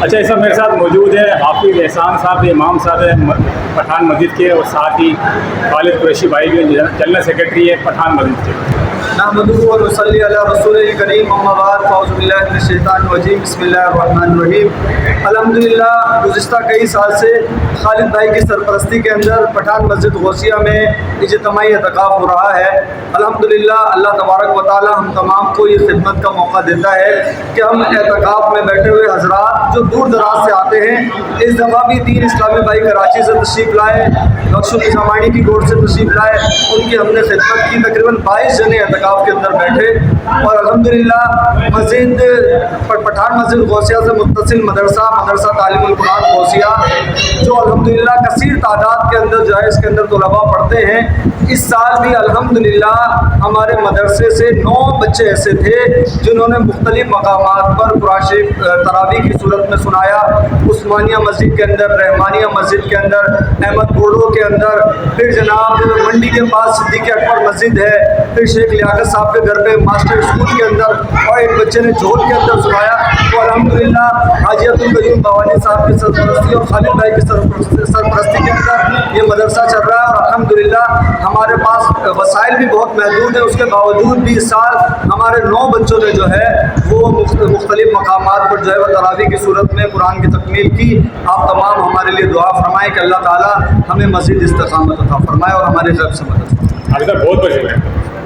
اچھا، اس وقت میرے ساتھ موجود ہے حافظ احسان صاحب، امام صاحب ہیں پٹھان مسجد کے، اور ساتھ ہی خالد قریشی بھائی جو جنرل سیکرٹری ہے پٹھان مسجد کے۔ نحمده ونصلي على رسوله الكريم اما بعد فاعوذ باللہ من الشیطان الرجیم بسم اللہ الرحمن الرحیم۔ الحمدللہ گزشتہ کئی سال سے خالد بھائی کی سرپرستی کے اندر پٹھان مسجد غوثیہ میں اجتماعی اعتکاف ہو رہا ہے۔ الحمدللہ اللہ تبارک و تعالی ہم تمام کو یہ خدمت کا موقع دیتا ہے کہ ہم اعتکاف میں بیٹھے ہوئے حضرات جو دور دراز سے آتے ہیں، اس دفعہ بھی دین اسلامی بھائی کراچی سے تشریف لائے، بخش النظامانی کی گوٹ سے تشریف لائے، ان کی ہم نے خدمت کی۔ تقریباً 22 جنے اعتکاف کے اندر بیٹھے، اور الحمدللہ مسجد پٹھان مسجد غوثیہ سے متصل مدرسہ تعلیم القرآن غوثیہ جو الحمدللہ کثیر تعداد کے اندر جو ہے اس کے اندر طلباء پڑھتے ہیں، اس سال بھی الحمدللہ ہمارے مدرسے سے 9 بچے ایسے تھے جنہوں نے مختلف مقامات پر قرآن شریف تراویح کی صورت میں سنایا۔ عثمانیہ مسجد کے اندر، رحمانیہ مسجد کے اندر، احمد بوڑو کے اندر، پھر جناب منڈی کے پاس صدیق اکبر مسجد ہے، پھر شیخ لیاقت صاحب کے گھر پہ ماسٹر اسکول کے اندر، اور ایک بچے نے جھول کے اندر سنایا۔ تو الحمدللہ حاجی عبدالقیوم باوانی صاحب کی سرپرستی اور خالد بھائی کی سرپرستی کے اندر یہ مدرسہ چل رہا ہے، اور الحمدللہ ہمارے پاس وسائل بھی بہت محدود ہیں، اس کے باوجود بھی اس سال ہمارے 9 بچوں نے جو ہے وہ مختلف مقامات پر جو ہے وہ تراویح کی صورت میں قرآن کی تکمیل کی۔ آپ تمام ہمارے لیے دعا فرمائیں کہ اللہ تعالی ہمیں مزید استقامت عطا فرمائے اور ہمارے غیب سے مدد فرمائے۔ بہت بہت شکریہ۔